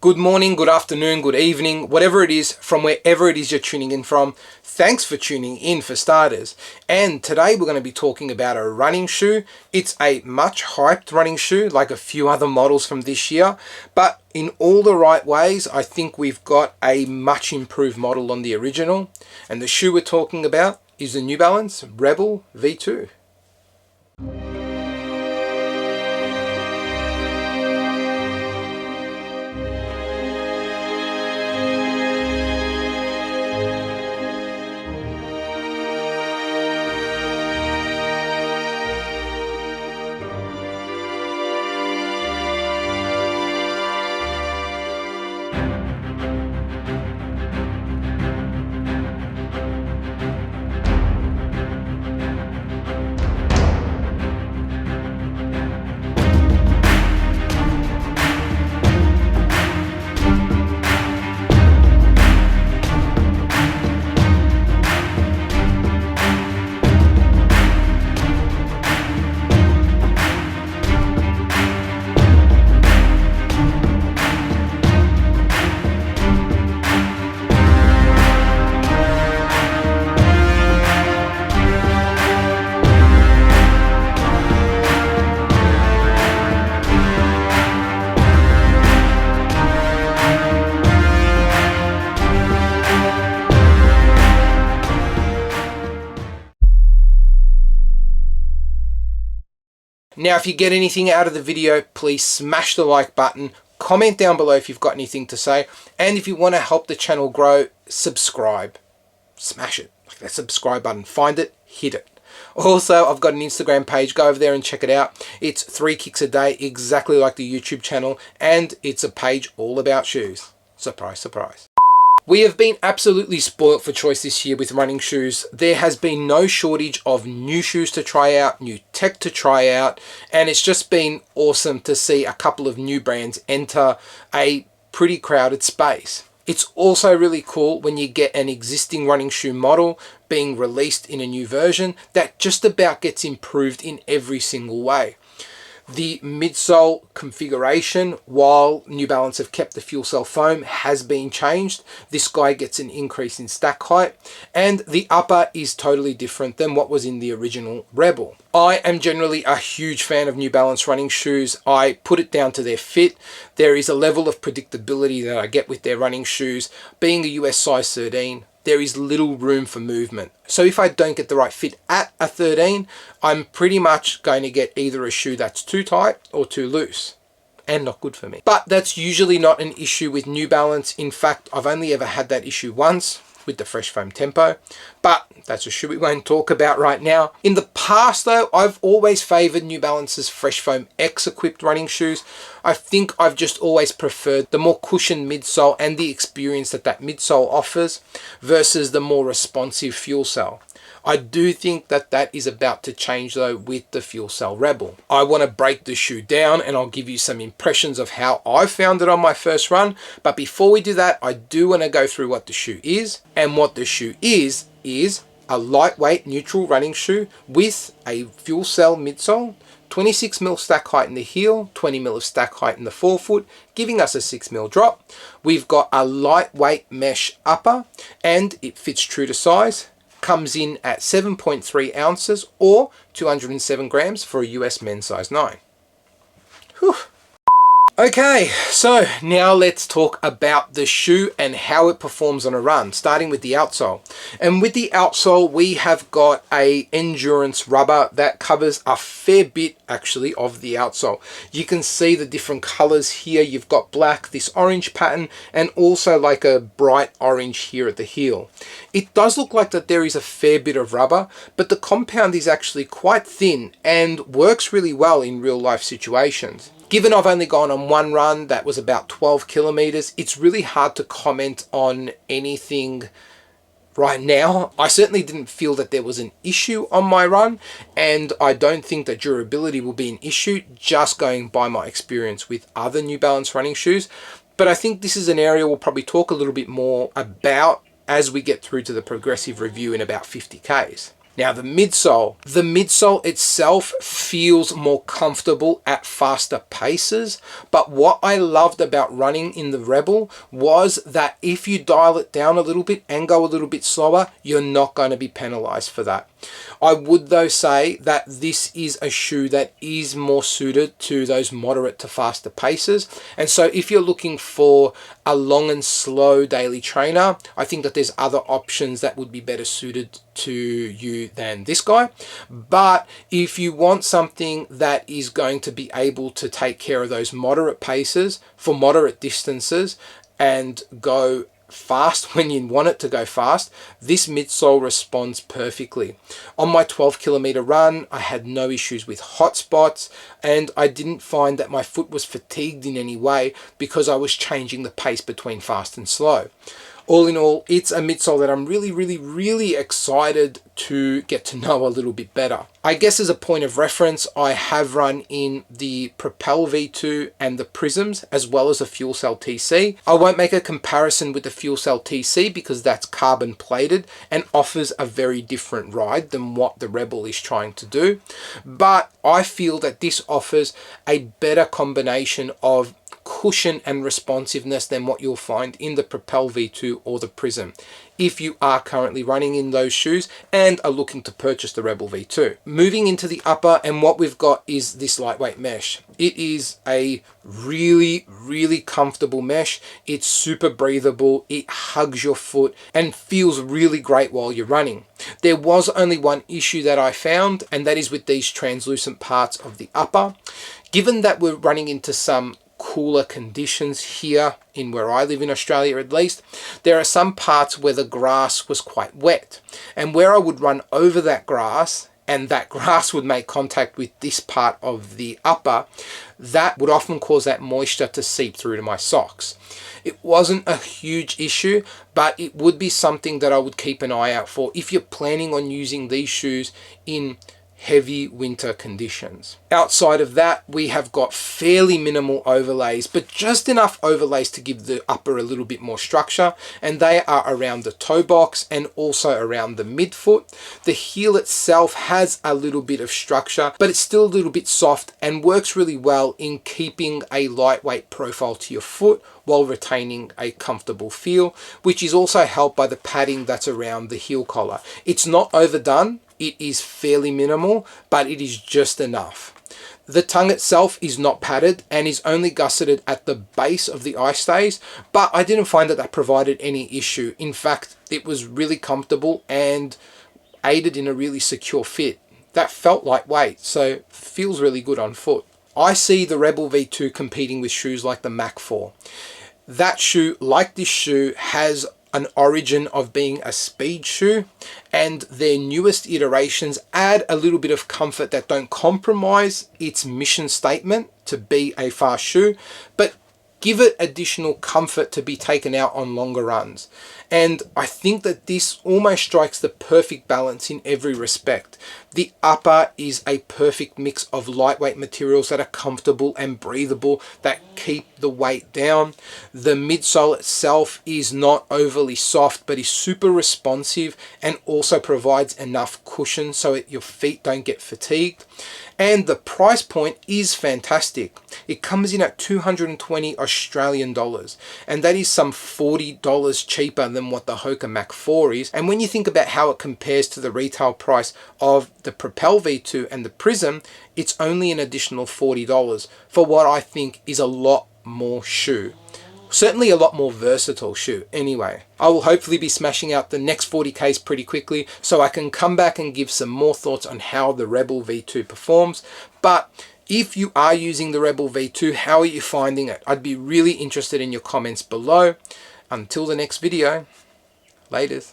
Good morning, good afternoon, good evening, whatever it is, from wherever it is you're tuning in from. Thanks for tuning in for starters. And today we're going to be talking about a running shoe. It's a much hyped running shoe, like a few other models from this year. But in all the right ways, I think we've got a much improved model on the original. And the shoe we're talking about is the New Balance Rebel V2. Now, if you get anything out of the video, please smash the like button, comment down below if you've got anything to say, and if you want to help the channel grow, subscribe. Smash it, like that subscribe button, find it, hit it. Also, I've got an Instagram page, go over there and check it out. It's 3 kicks a day, exactly like the YouTube channel, and it's a page all about shoes. Surprise, surprise. We have been absolutely spoilt for choice this year with running shoes. There has been no shortage of new shoes to try out, new tech to try out, and it's just been awesome to see a couple of new brands enter a pretty crowded space. It's also really cool when you get an existing running shoe model being released in a new version that just about gets improved in every single way. The midsole configuration, while New Balance have kept the fuel cell foam, has been changed. This guy gets an increase in stack height, and the upper is totally different than what was in the original Rebel. I am generally a huge fan of New Balance running shoes. I put it down to their fit. There is a level of predictability that I get with their running shoes. Being a US size 13, there is little room for movement. So if I don't get the right fit at a 13, I'm pretty much going to get either a shoe that's too tight or too loose, and not good for me. But that's usually not an issue with New Balance. In fact, I've only ever had that issue once with the Fresh Foam Tempo, but that's a shoe we won't talk about right now. In the past though, I've always favored New Balance's Fresh Foam X equipped running shoes. I think I've just always preferred the more cushioned midsole and the experience that midsole offers versus the more responsive fuel cell. I do think that that is about to change though with the fuel cell Rebel. I want to break the shoe down and I'll give you some impressions of how I found it on my first run. But before we do that, I do want to go through what the shoe is. And what the shoe is a lightweight neutral running shoe with a fuel cell midsole, 26mm stack height in the heel, 20mm of stack height in the forefoot, giving us a 6mm drop. We've got a lightweight mesh upper and it fits true to size. Comes in at 7.3 ounces or 207 grams for a US men's size 9. Whew. Okay, so now let's talk about the shoe and how it performs on a run, starting with the outsole. And with the outsole, we have got a endurance rubber that covers a fair bit actually of the outsole. You can see the different colors here. You've got black, this orange pattern, and also like a bright orange here at the heel. It does look like that there is a fair bit of rubber, but the compound is actually quite thin and works really well in real life situations. Given I've only gone on one run that was about 12 kilometers, it's really hard to comment on anything right now. I certainly didn't feel that there was an issue on my run, and I don't think that durability will be an issue, just going by my experience with other New Balance running shoes. But I think this is an area we'll probably talk a little bit more about as we get through to the progressive review in about 50Ks. Now the midsole itself feels more comfortable at faster paces, but what I loved about running in the Rebel was that if you dial it down a little bit and go a little bit slower, you're not going to be penalized for that. I would though say that this is a shoe that is more suited to those moderate to faster paces, and so if you're looking for a long and slow daily trainer, I think that there's other options that would be better suited to you than this guy. But if you want something that is going to be able to take care of those moderate paces for moderate distances and go fast when you want it to go fast, this midsole responds perfectly. On my 12-kilometer run, I had no issues with hot spots, and I didn't find that my foot was fatigued in any way because I was changing the pace between fast and slow. All in all, it's a midsole that I'm really excited to get to know a little bit better. I guess as a point of reference, I have run in the Propel V2 and the Prisms, as well as a Fuel Cell TC. I won't make a comparison with the Fuel Cell TC because that's carbon plated and offers a very different ride than what the Rebel is trying to do. But I feel that this offers a better combination of cushion and responsiveness than what you'll find in the Propel V2 or the Prism, if you are currently running in those shoes and are looking to purchase the Rebel V2. Moving into the upper, and what we've got is this lightweight mesh. It is a really comfortable mesh. It's super breathable, it hugs your foot and feels really great while you're running. There was only one issue that I found, and that is with these translucent parts of the upper. Given that we're running into some cooler conditions here in where I live in Australia, at least, there are some parts where the grass was quite wet, and where I would run over that grass and that grass would make contact with this part of the upper, that would often cause that moisture to seep through to my socks. It wasn't a huge issue, but it would be something that I would keep an eye out for if you're planning on using these shoes in heavy winter conditions. Outside of that, we have got fairly minimal overlays, but just enough overlays to give the upper a little bit more structure, and they are around the toe box and also around the midfoot. The heel itself has a little bit of structure, but it's still a little bit soft and works really well in keeping a lightweight profile to your foot while retaining a comfortable feel, which is also helped by the padding that's around the heel collar. It's not overdone. It is fairly minimal, but it is just enough. The tongue itself is not padded and is only gusseted at the base of the eye stays, but I didn't find that provided any issue. In fact, it was really comfortable and aided in a really secure fit. That felt lightweight, so feels really good on foot. I see the Rebel V2 competing with shoes like the Mach 4. That shoe, like this shoe, has an origin of being a speed shoe, and their newest iterations add a little bit of comfort that don't compromise its mission statement to be a fast shoe, but give it additional comfort to be taken out on longer runs. And I think that this almost strikes the perfect balance in every respect. The upper is a perfect mix of lightweight materials that are comfortable and breathable, that keep the weight down. The midsole itself is not overly soft, but is super responsive and also provides enough cushion so your feet don't get fatigued. And the price point is fantastic. It comes in at 220 Australian dollars, and that is some $40 cheaper than what the Hoka Mach 4 is. And when you think about how it compares to the retail price of the Propel V2 and the Prism, it's only an additional $40 for what I think is a lot more shoe. Certainly a lot more versatile shoe anyway. I will hopefully be smashing out the next 40Ks pretty quickly so I can come back and give some more thoughts on how the Rebel V2 performs. But if you are using the Rebel V2, how are you finding it? I'd be really interested in your comments below. Until the next video, laters.